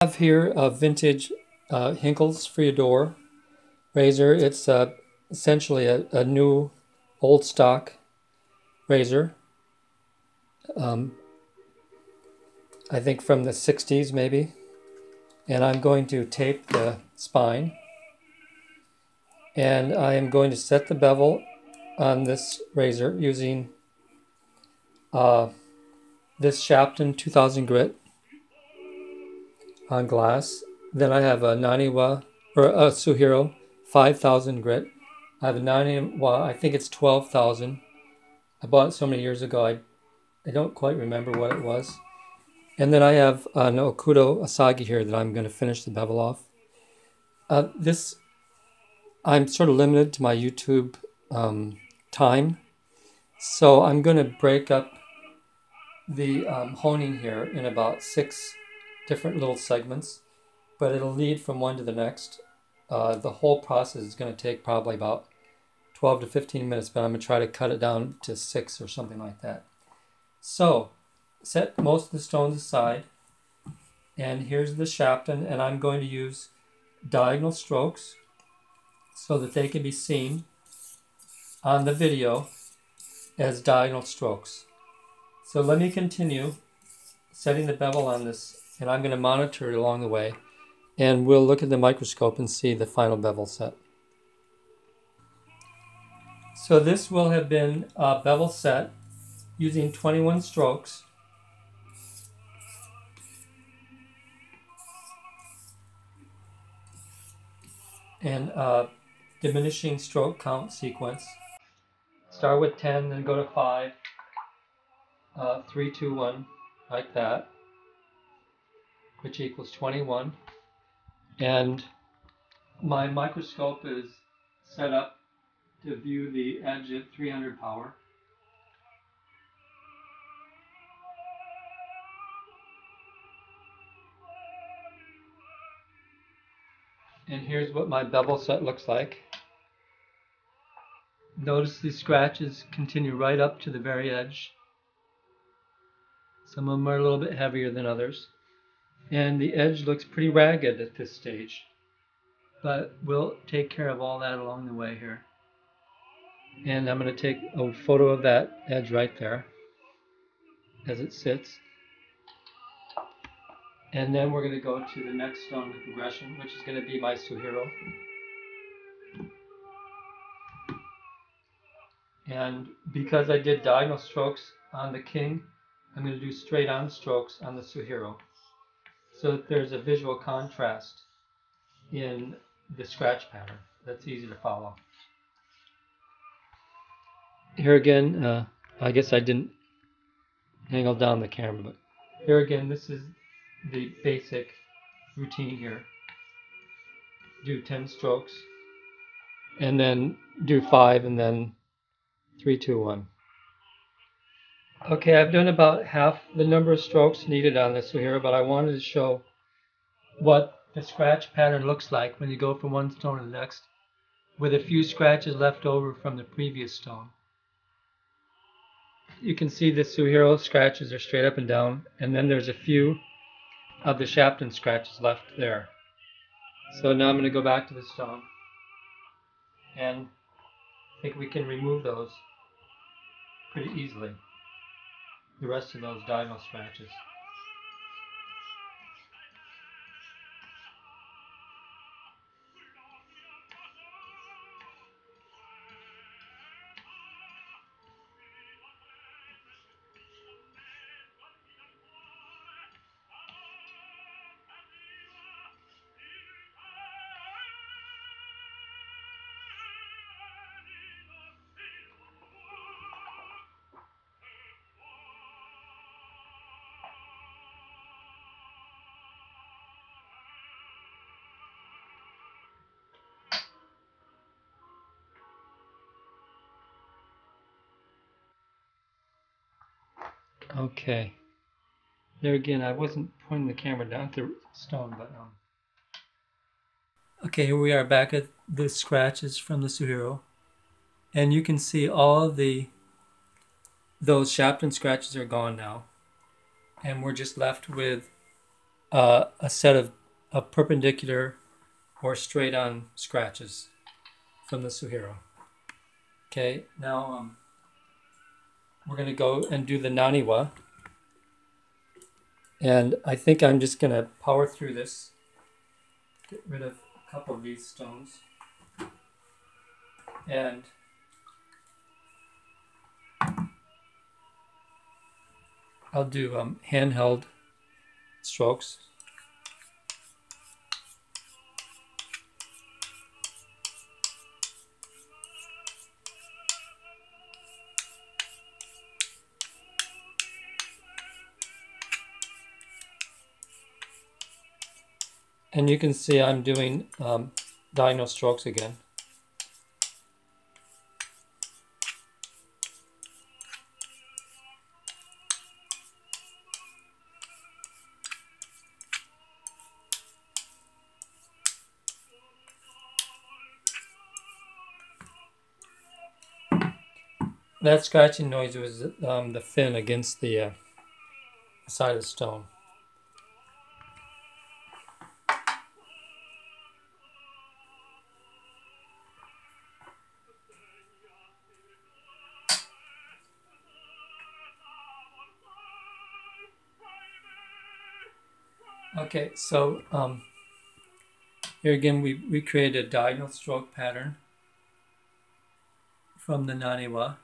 I have here a vintage Hinkle's for your door razor. It's essentially a new old stock razor. I think from the 60s maybe. And I'm going to tape the spine. And I am going to set the bevel on this razor using this Shapton 2000 grit on glass. Then I have a Naniwa or a Suehiro 5000 grit. I have a Naniwa, I think it's 12,000. I bought it so many years ago, I don't quite remember what it was. And then I have an Okudo asagi here that I'm going to finish the bevel off. I'm sort of limited to my YouTube time, so I'm going to break up the honing here in about 6 different little segments, but it'll lead from one to the next. The whole process is going to take probably about 12 to 15 minutes, but I'm going to try to cut it down to 6 or something like that. So, set most of the stones aside, and here's the Shapton, and I'm going to use diagonal strokes so that they can be seen on the video as diagonal strokes. So let me continue setting the bevel on this, and I'm going to monitor it along the way, and we'll look at the microscope and see the final bevel set. So this will have been a bevel set using 21 strokes. And diminishing stroke count sequence. Start with 10, then go to 5, 3, 2, 1, like that, which equals 21. And my microscope is set up to view the edge at 300 power. And here's what my bevel set looks like. Notice the scratches continue right up to the very edge. Some of them are a little bit heavier than others. And the edge looks pretty ragged at this stage. But we'll take care of all that along the way here. And I'm going to take a photo of that edge right there as it sits. And then we're going to go to the next stone in the progression, which is going to be my Suehiro. And because I did diagonal strokes on the king, I'm going to do straight on strokes on the Suehiro, so that there's a visual contrast in the scratch pattern that's easy to follow. Here again, I guess I didn't angle down the camera, but here again, this is the basic routine here. Do 10 strokes, and then do 5, and then 3, 2, 1. Okay, I've done about half the number of strokes needed on this Suehiro, but I wanted to show what the scratch pattern looks like when you go from one stone to the next, with a few scratches left over from the previous stone. You can see the Suehiro scratches are straight up and down, and then there's a few of the Shapton scratches left there. So now I'm going to go back to the stone, and I think we can remove those pretty easily, the rest of those diagonal scratches. Okay. There again, I wasn't pointing the camera down at the stone, but okay, here we are back at the scratches from the Suehiro, and you can see all of those Shapton scratches are gone now, and we're just left with a set of perpendicular or straight on scratches from the Suehiro. Okay, now we're going to go and do the Naniwa. And I think I'm just going to power through this, get rid of a couple of these stones. And I'll do handheld strokes. And you can see I'm doing diagonal strokes again. That scratching noise was the fin against the side of the stone. Okay, so here again we created a diagonal stroke pattern from the Naniwa.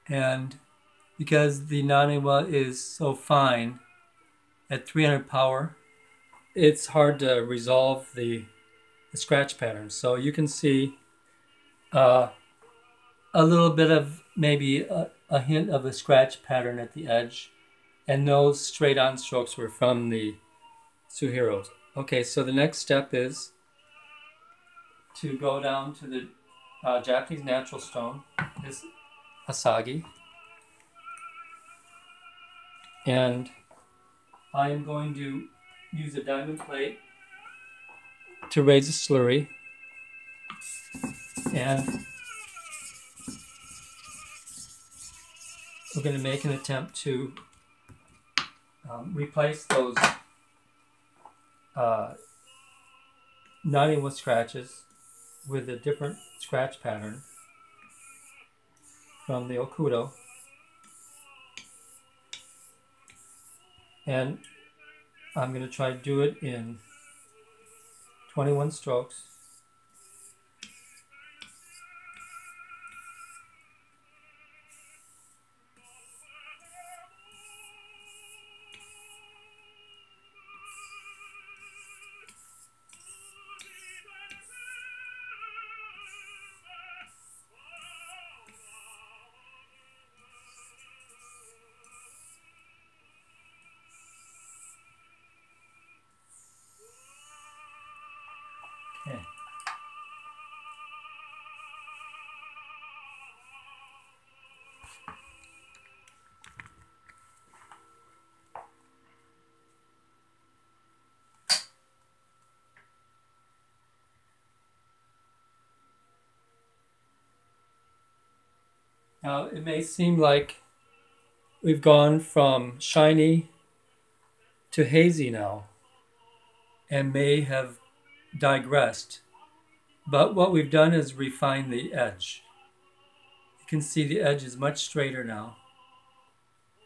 And because the Naniwa is so fine at 300 power, it's hard to resolve the scratch pattern. So you can see a little bit of maybe a hint of a scratch pattern at the edge. And those straight on strokes were from the Suehiros. Okay, so the next step is to go down to the Japanese natural stone, this asagi. And I am going to use a diamond plate to raise a slurry. And we're going to make an attempt to replace those Naniwa scratches with a different scratch pattern from the Okudo. And I'm going to try to do it in 21 strokes. Okay. Now, it may seem like we've gone from shiny to hazy now and may have digressed, but what we've done is refine the edge. You can see the edge is much straighter now,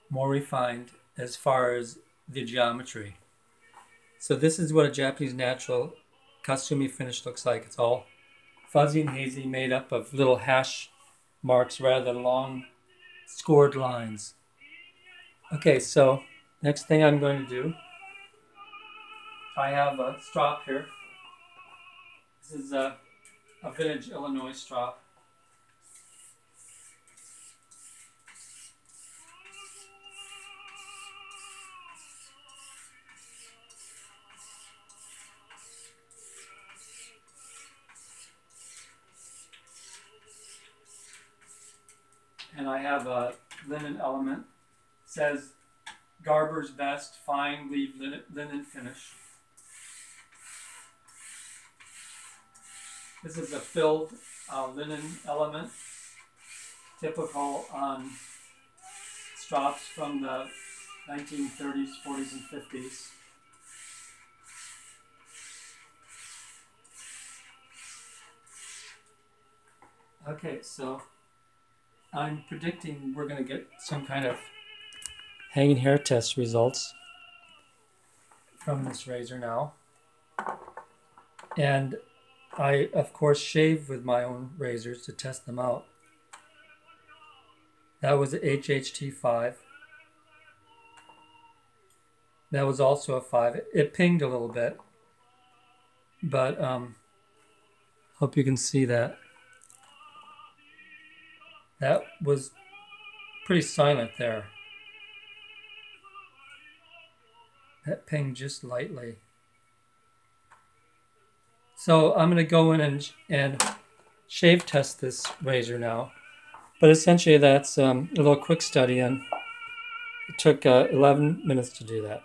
more refined as far as the geometry. So this is what a Japanese natural Kasumi finish looks like. It's all fuzzy and hazy, made up of little hash marks rather than long scored lines. Okay, so next thing I'm going to do, I have a strop here. This is a vintage Illinois strop. And I have a linen element. It says Garber's best, fine weave linen finish. This is a filled linen element, typical on strops from the 1930s, 40s, and 50s. Okay, so I'm predicting we're going to get some kind of hanging hair test results from this razor now. And I, of course, shave with my own razors to test them out. That was a HHT5. That was also a 5. It pinged a little bit, but hope you can see that. That was pretty silent there. That pinged just lightly. So I'm going to go in and shave test this razor now. But essentially that's a little quick study, and it took 11 minutes to do that.